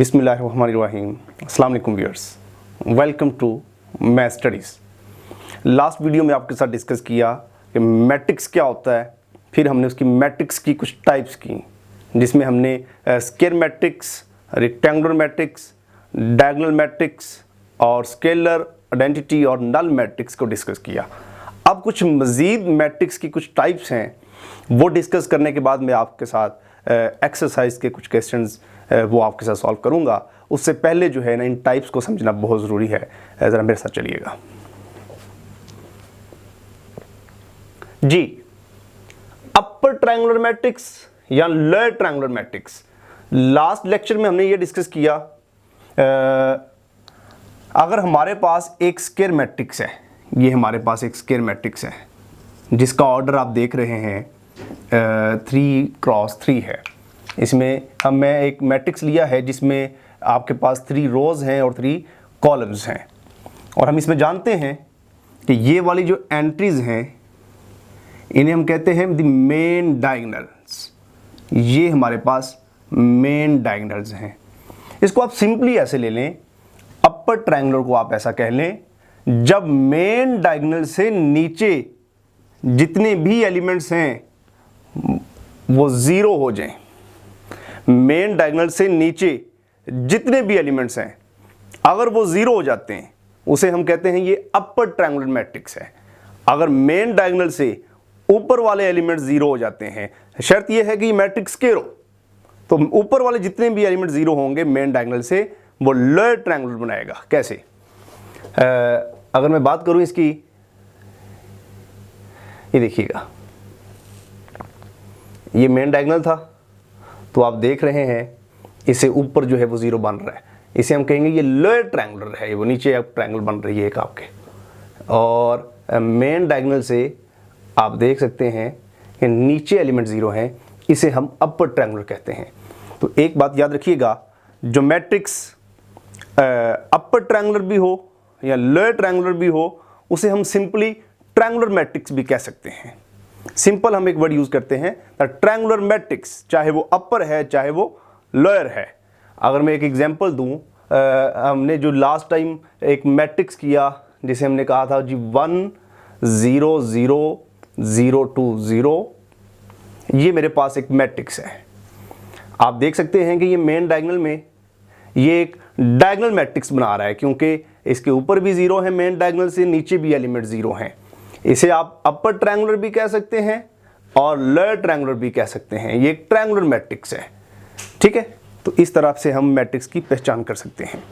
बिस्मिल्लाहिर्रहमानिर्रहीम। अस्सलाम वालेकुम viewers, welcome to math studies. Last video में आपके साथ डिस्कस किया कि मैट्रिक्स क्या होता है, फिर हमने उसकी मैट्रिक्स की कुछ टाइप्स की, जिसमें हमने square matrix, rectangular matrix, diagonal matrix और स्केलर आइडेंटिटी और नल मैट्रिक्स को डिस्कस किया। अब कुछ मज़ीद मैट्रिक्स की कुछ टाइप्स हैं, वो डिस्कस करने के बाद मैं आपके साथ एक्सरसाइज के कुछ क्वेश्चंस वो आपके साथ सॉल्व करूंगा। उससे पहले जो है ना, इन टाइप्स को समझना बहुत ज़रूरी है। ज़रा मेरे साथ चलिएगा जी। अपर ट्रायंगुलर मैट्रिक्स या lower triangular matrix, last lecture में हमने ये डिस्कस किया। अगर हमारे पास एक स्क्वायर मैट्रिक्स है, ये हमारे पास एक स्क्वायर मैट्रिक्स है जिसका ऑर्डर आप देख रहे हैं 3x3 है। इसमें मैं एक मैट्रिक्स लिया है जिसमें आपके पास 3 रोज़ हैं और 3 कॉलम्स हैं, और हम इसमें जानते हैं कि ये वाली जो एंट्रीज हैं इन्हें हम कहते हैं द मेन डायगोनल्स। ये हमारे पास मेन डायगोनल्स हैं। इसको आप सिंपली ऐसे ले लें, अपर ट्रायंगुलर को आप ऐसा कह लें, जब मेन डायगोनल से नीचे जितने भी एलिमेंट्स हैं वो ज़ीरो हो जाएं। मेन डायगोनल से नीचे जितने भी एलिमेंट्स हैं अगर वो ज़ीरो हो जाते हैं उसे हम कहते हैं ये अपर ट्रायंगुलर मैट्रिक्स है। अगर मेन डायगोनल से ऊपर वाले एलिमेंट्स ज़ीरो हो जाते हैं, शर्त यह है कि ये मैट्रिक्स स्क्वायर हो, तो ऊपर वाले जितने भी एलिमेंट ज़ीरो होंगे मेन डायगोनल से, वो लोअर ट्रायंगुलर बनाएगा। कैसे? अगर मैं बात करूं इसकी, ये देखिएगा, ये मेन डायगोनल था, तो आप देख रहे हैं इसे ऊपर जो है वो ज़ीरो बन रहा है, इसे हम कहेंगे ये लोअर ट्रायंगुलर है। ये वो नीचे एक ट्रायंगल बन रही है एक आपके, और मेन डायगोनल से आप देख सकते हैं कि नीचे एलिमेंट ज़ीरो हैं, इसे हम अपर ट्रायंगुलर कहते हैं। तो एक बात याद रखिएगा, जो मैट्रिक्स अपर ट्रायंगुलर भी हो या लोअर ट्रायंगुलर भी हो, उसे हम सिंपली ट्रायंगुलर मैट्रिक्स भी कह सकते हैं। सिंपल हम एक वर्ड यूज करते हैं, द ट्रायंगुलर मैट्रिक्स, चाहे वो अपर है चाहे वो लोअर है। अगर मैं एक एग्जांपल दूं, हमने जो लास्ट टाइम एक मैट्रिक्स किया जिसे हमने कहा था जी 1 0 0 0 2 0, ये मेरे पास एक मैट्रिक्स है। आप देख सकते हैं कि ये मेन डायगोनल में ये एक डायगोनल मैट्रिक्स बना रहा है, क्योंकि इसके ऊपर भी ज़ीरो है मेन डायगोनल से, नीचे भी एलिमेंट ज़ीरो हैं। इसे आप अपर ट्रायंगुलर भी कह सकते हैं और लोअर ट्रायंगुलर भी कह सकते हैं। ये एक ट्रायंगुलर मैट्रिक्स है, ठीक है। तो इस तरह से हम मैट्रिक्स की पहचान कर सकते हैं।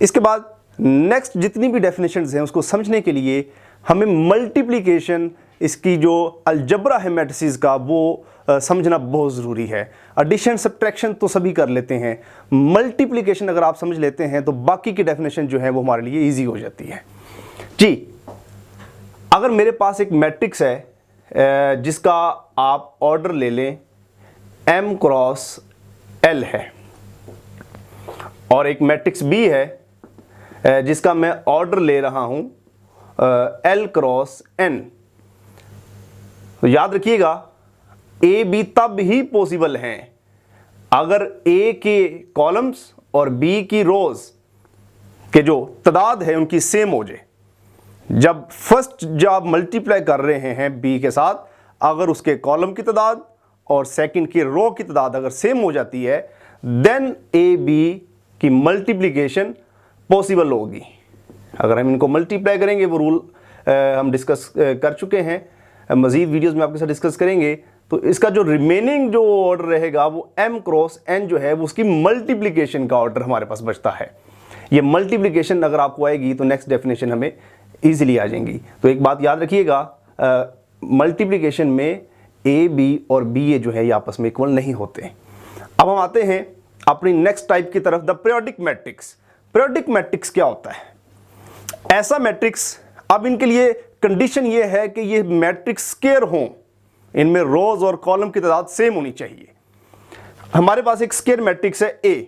इसके बाद नेक्स्ट जितनी भी डेफिनेशंस हैं उसको समझने के लिए हमें मल्टीप्लिकेशन, इसकी जो अलजबरा है मैट्रिसेस का, वो समझना बहुत ज़रूरी है। एडिशन सब्ट्रैक्शन तो सभी कर लेते हैं, मल्टीप्लिकेशन अगर आप समझ लेते हैं तो बाकी की डेफिनेशन जो है वो हमारे लिए ईजी हो जाती है जी। अगर मेरे पास एक मैट्रिक्स है जिसका आप ऑर्डर ले लें m क्रॉस l है, और एक मैट्रिक्स B है जिसका मैं ऑर्डर ले रहा हूं l क्रॉस n, तो याद रखिएगा A B तब ही पॉसिबल हैं अगर A के कॉलम्स और B की रोज के जो तादाद है उनकी सेम हो जाए। जब फर्स्ट जब आप मल्टीप्लाई कर रहे हैं B के साथ, अगर उसके कॉलम की तादाद और सेकंड की रो की तादाद अगर सेम हो जाती है, देन ए बी की मल्टीप्लिकेशन पॉसिबल होगी। अगर हम इनको मल्टीप्लाई करेंगे, वो रूल हम डिस्कस कर चुके हैं, मज़ीद वीडियोस में आपके साथ डिस्कस करेंगे। तो इसका जो रिमेनिंग जो ऑर्डर रहेगा वो m क्रॉस n जो है वो उसकी मल्टीप्लिकेशन का ऑर्डर हमारे पास बचता है। ये मल्टीप्लिकेशन अगर आपको आएगी तो नेक्स्ट डेफिनेशन हमें ईजिली आ जाएंगी। तो एक बात याद रखिएगा, मल्टीप्लिकेशन में ए बी और बी ए जो है ये आपस में इक्वल नहीं होते। अब हम आते हैं अपनी नेक्स्ट टाइप की तरफ, the periodic matrix. Periodic matrix क्या होता है? ऐसा मैट्रिक्स, अब इनके लिए कंडीशन ये है कि ये मैट्रिक्स स्क्वायर हों, इनमें रोज और कॉलम की तादाद सेम होनी चाहिए। हमारे पास एक स्क्वायर मैट्रिक्स है ए,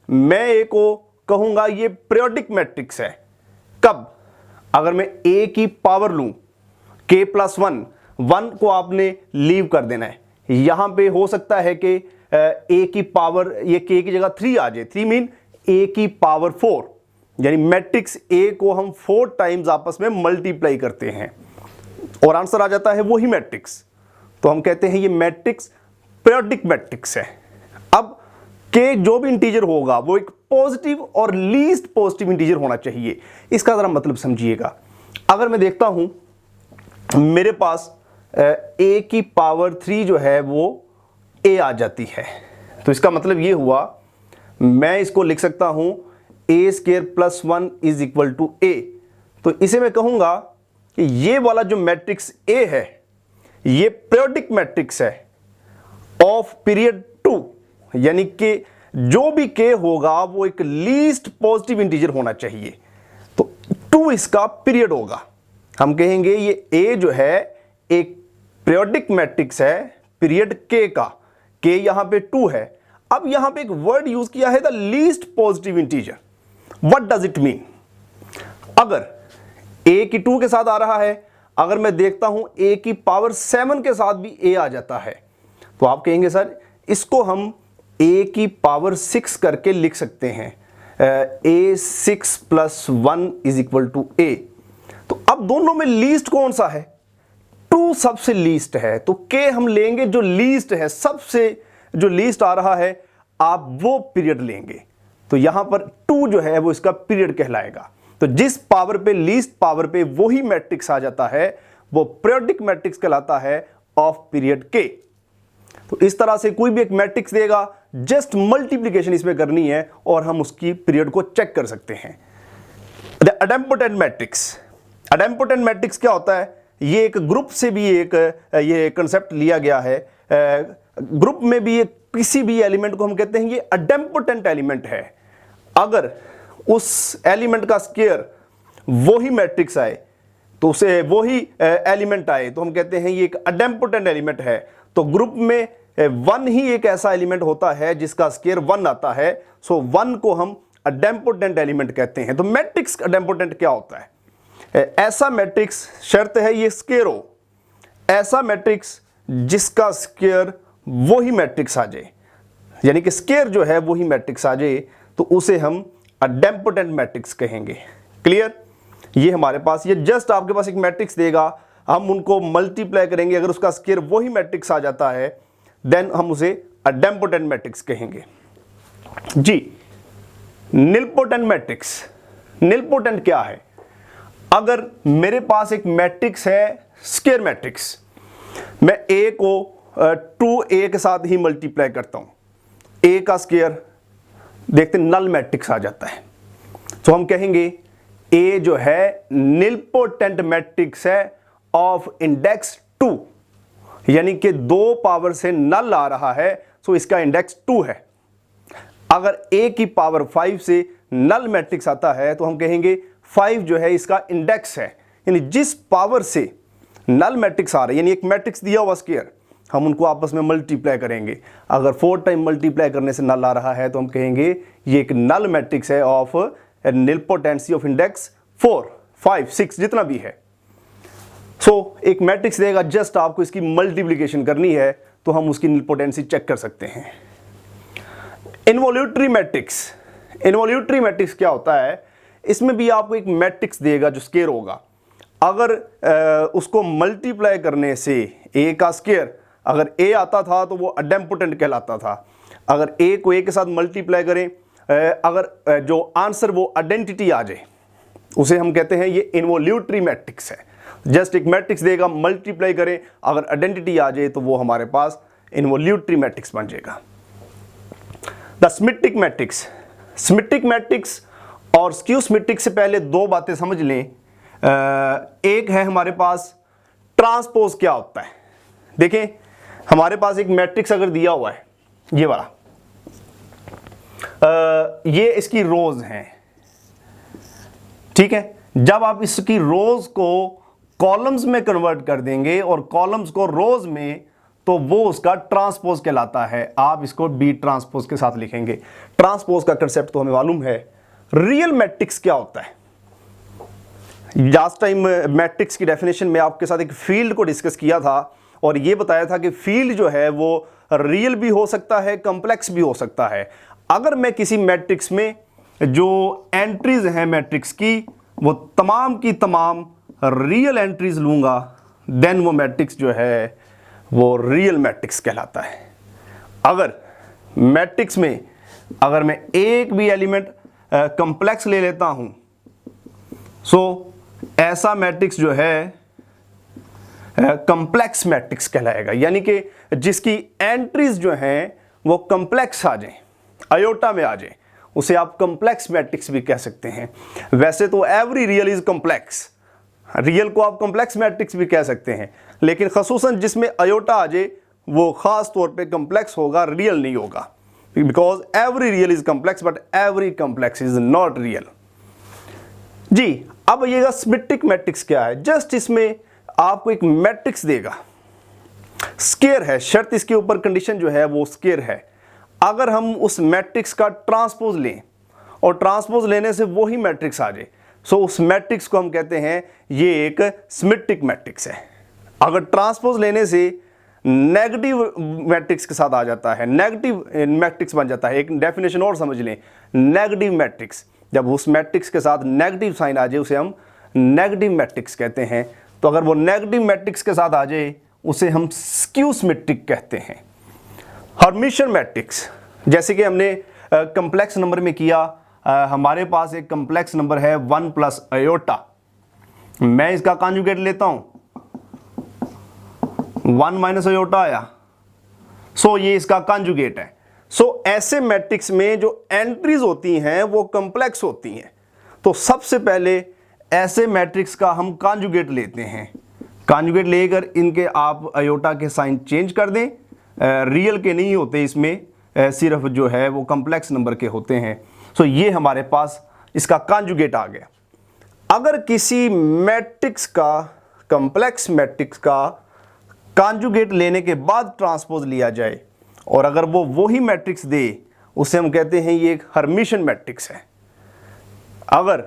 मैं ए को कहूंगा ये पीरियोडिक मैट्रिक्स है। कब? अगर मैं a की पावर लूं k प्लस 1 को आपने लीव कर देना है। यहां पे हो सकता है कि a की पावर, ये k की जगह 3 आ जाए। 3 मीन ए की पावर 4, यानी मैट्रिक्स ए को हम 4 टाइम्स आपस में मल्टीप्लाई करते हैं और आंसर आ जाता है वही मैट्रिक्स, तो हम कहते हैं ये मैट्रिक्स पीरियोडिक मैट्रिक्स है। अब के जो भी इंटीजर होगा वो एक पॉजिटिव और लीस्ट पॉजिटिव इंटीजर होना चाहिए। इसका जरा मतलब समझिएगा। अगर मैं देखता हूं मेरे पास ए की पावर 3 जो है वो ए आ जाती है, तो इसका मतलब ये हुआ मैं इसको लिख सकता हूं A square plus 1 is equal to A. तो इसे मैं कहूंगा कि ये वाला जो मैट्रिक्स ए है ये पीरियोडिक मैट्रिक्स है ऑफ पीरियड 2, यानी कि जो भी के होगा वो एक लीस्ट पॉजिटिव इंटीजर होना चाहिए, तो 2 इसका पीरियड होगा। हम कहेंगे ये ए जो है एक पीरियोडिक मैट्रिक्स है पीरियड के का, के यहां पे 2 है। अब यहां पे एक वर्ड यूज किया है the least positive integer. What does it mean? अगर ए की 2 के साथ आ रहा है, अगर मैं देखता हूं ए की पावर 7 के साथ भी ए आ जाता है, तो आप कहेंगे सर इसको हम ए की पावर 6 करके लिख सकते हैं, ए 6 plus 1 is equal to A. तो अब दोनों में लीस्ट कौन सा है? 2 सबसे लीस्ट है, तो के हम लेंगे जो लीस्ट है, सबसे जो लीस्ट आ रहा है आप वो पीरियड लेंगे, तो यहां पर 2 जो है वो इसका पीरियड कहलाएगा। तो जिस पावर पे लीस्ट पावर पे वही मैट्रिक्स आ जाता है वो पीरियोडिक मैट्रिक्स कहलाता है ऑफ पीरियड के। तो इस तरह से कोई भी एक मैट्रिक्स देगा, जस्ट मल्टीप्लिकेशन इसमें करनी है और हम उसकी पीरियड को चेक कर सकते हैं। अडेम्पोटेंट मैट्रिक्स, अडेम्पोटेंट मैट्रिक्स क्या होता है? ये एक ग्रुप से भी एक ये कंसेप्ट लिया गया है। ग्रुप में भी एक किसी भी एलिमेंट को हम कहते हैं ये अडेम्पोटेंट एलिमेंट है। अगर उस एलिमेंट का स्क्वायर वही मैट्रिक्स आए, तो उसे वही एलिमेंट आए, तो हम कहते हैं ये एक अडेम्पोटेंट एलिमेंट है। तो ग्रुप में 1 ही एक ऐसा एलिमेंट होता है जिसका स्क्वायर 1 आता है, सो 1 को हम अडेम्पोटेंट एलिमेंट कहते हैं। तो मैट्रिक्स अडेम्पोटेंट क्या होता है? ऐसा मैट्रिक्स, शर्त है ये स्क्वायर हो, ऐसा मैट्रिक्स जिसका स्क्वायर वही मैट्रिक्स आ जाए, यानी कि स्क्वायर जो है वही मैट्रिक्स आ जाए, तो उसे हम अडेम्पोटेंट मैट्रिक्स कहेंगे। क्लियर? ये हमारे पास, ये जस्ट आपके पास एक मैट्रिक्स देगा, हम उनको मल्टीप्लाई करेंगे, अगर उसका स्क्वायर वही मैट्रिक्स आ जाता है देन हम उसे अडेम्पोटेंट मैट्रिक्स कहेंगे। जी, निलपोटेंट मैट्रिक्स। निलपोटेंट क्या है? अगर मेरे पास एक मैट्रिक्स है स्क्वायर मैट्रिक्स, मैं ए को 2a के साथ ही मल्टीप्लाई करता हूं, ए का स्क्वायर देखते नल मैट्रिक्स आ जाता है, तो हम कहेंगे ए जो है निलपोटेंट मैट्रिक्स है ऑफ इंडेक्स 2, यानी कि 2 पावर से नल आ रहा है, सो इसका इंडेक्स 2 है। अगर ए की पावर 5 से नल मैट्रिक्स आता है तो हम कहेंगे 5 जो है इसका इंडेक्स है, यानी जिस पावर से नल मैट्रिक्स आ रहा है, यानी एक मैट्रिक्स दिया हुआ स्क्वायर, हम उनको आपस में मल्टीप्लाई करेंगे। अगर 4 टाइम मल्टीप्लाई करने से नल आ रहा है तो हम कहेंगे ये एक नल मैट्रिक्स है ऑफ निलपोटेंसी ऑफ इंडेक्स 4, 5, 6 जितना भी है। सो एक मैट्रिक्स देगा, जस्ट आपको इसकी मल्टीप्लिकेशन करनी है तो हम उसकी निलपोटेंसी चेक कर सकते हैं। Involutory matrix. इन्वोल्यूटरी मैट्रिक्स क्या होता है? इसमें भी आपको एक मैट्रिक्स देगा जो स्क्वायर होगा, अगर उसको मल्टीप्लाई करने से ए का स्क्वायर अगर ए आता था तो वो अडेम्पोटेंट कहलाता था। अगर ए को ए के साथ मल्टीप्लाई करें, अगर जो आंसर वो आइडेंटिटी आ जाए, उसे हम कहते हैं ये इन्वोल्यूटरी मैट्रिक्स है। जस्ट एक मैट्रिक्स देगा, मल्टीप्लाई करें, अगर आइडेंटिटी आ जाए तो वो हमारे पास इन्वोल्यूटरी मैट्रिक्स बन जाएगा। The symmetric matrix. Symmetric matrix और स्क्यू सिमेट्रिक से पहले 2 बातें समझ लें। एक है हमारे पास ट्रांसपोज क्या होता है। देखें, हमारे पास एक मैट्रिक्स अगर दिया हुआ है, ये वाला, ये इसकी रोज हैं, ठीक है। जब आप इसकी रोज को कॉलम्स में कन्वर्ट कर देंगे और कॉलम्स को रोज में, तो वो उसका ट्रांसपोज कहलाता है। आप इसको बी ट्रांसपोज के साथ लिखेंगे। ट्रांसपोज का कंसेप्ट तो हमें मालूम है। रियल मैट्रिक्स क्या होता है? लास्ट टाइम मैट्रिक्स की डेफिनेशन में आपके साथ एक फील्ड को डिस्कस किया था और ये बताया था कि फील्ड जो है वो रियल भी हो सकता है, कॉम्प्लेक्स भी हो सकता है। अगर मैं किसी मैट्रिक्स में जो एंट्रीज हैं मैट्रिक्स की वो तमाम की तमाम रियल एंट्रीज लूँगा, देन वो मैट्रिक्स जो है वो रियल मैट्रिक्स कहलाता है। अगर मैट्रिक्स में अगर मैं एक भी एलिमेंट कॉम्प्लेक्स ले लेता हूं, सो ऐसा मैट्रिक्स जो है कॉम्प्लेक्स मैट्रिक्स कहलाएगा, यानी कि जिसकी एंट्रीज जो हैं वो कॉम्प्लेक्स आ जाएं, आयोटा में आ जाए, उसे आप कॉम्प्लेक्स मैट्रिक्स भी कह सकते हैं। वैसे तो every real is complex, real को आप कॉम्प्लेक्स मैट्रिक्स भी कह सकते हैं, लेकिन खसूसन जिसमें आयोटा आ जाए वो खास तौर पे कॉम्प्लेक्स होगा, रियल नहीं होगा, because every real is complex but every complex is not real. जी, अब ये सिमेट्रिक मैट्रिक्स क्या है? जस्ट इसमें आपको एक मैट्रिक्स देगा, स्केयर है, शर्त इसके ऊपर कंडीशन जो है वो स्केयर है। अगर हम उस मैट्रिक्स का ट्रांसपोज लें और ट्रांसपोज लेने से वही मैट्रिक्स आ जाए, सो उस मैट्रिक्स को हम कहते हैं ये एक सिमेट्रिक मैट्रिक्स है। अगर ट्रांसपोज लेने से नेगेटिव मैट्रिक्स के साथ आ जाता है, नेगेटिव मैट्रिक्स बन जाता है। एक डेफिनेशन और समझ लें, नेगेटिव मैट्रिक्स, जब उस मैट्रिक्स के साथ नेगेटिव साइन आ जाए उसे हम नेगेटिव मैट्रिक्स कहते हैं। तो अगर वो नेगेटिव मैट्रिक्स के साथ आ जाए उसे हम स्क्यू सिमेट्रिक कहते हैं। हर्मिशियन मैट्रिक्स, जैसे कि हमने कॉम्प्लेक्स नंबर में किया, हमारे पास एक कॉम्प्लेक्स नंबर है 1 प्लस आयोटा, मैं इसका कॉन्जुगेट लेता हूं, 1 माइनस आयोटा आया, सो ये इसका कॉन्जुगेट है। सो ऐसे मैट्रिक्स में जो एंट्रीज होती हैं वो कॉम्प्लेक्स होती हैं। तो सबसे पहले ऐसे मैट्रिक्स का हम कॉन्जुगेट लेते हैं, कॉन्जुगेट लेकर इनके आप आयोटा के साइन चेंज कर दें, रियल के नहीं होते इसमें, सिर्फ जो है वो कॉम्प्लेक्स नंबर के होते हैं। सो ये हमारे पास इसका कॉन्जुगेट आ गया। अगर किसी मैट्रिक्स का, कॉम्प्लेक्स मैट्रिक्स का कॉन्जुगेट लेने के बाद ट्रांसपोज लिया जाए और अगर वो वही मैट्रिक्स दे, उसे हम कहते हैं ये एक हर्मिशियन मैट्रिक्स है। अगर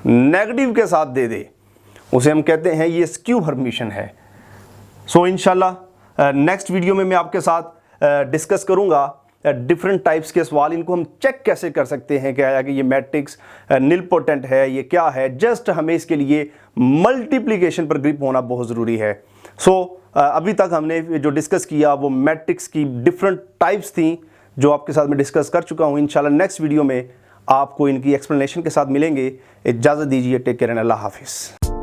नेगेटिव के साथ दे दे उसे हम कहते हैं ये स्क्यू हर्मिशियन है। सो इंशाल्लाह नेक्स्ट वीडियो में मैं आपके साथ डिस्कस करूंगा डिफरेंट टाइप्स के सवाल, इनको हम चेक कैसे कर सकते हैं क्या है कि ये मैट्रिक्स निलपोटेंट है, ये क्या है। जस्ट हमें इसके लिए मल्टीप्लिकेशन पर ग्रिप होना बहुत ज़रूरी है। सो अभी तक हमने जो डिस्कस किया वो मैट्रिक्स की डिफरेंट टाइप्स थी जो आपके साथ मैं डिस्कस कर चुका हूँ। इंशाल्लाह नेक्स्ट वीडियो में आपको इनकी एक्सप्लेनेशन के साथ मिलेंगे। इजाज़त दीजिए, टेक केयर एंड अल्लाह हाफिज़।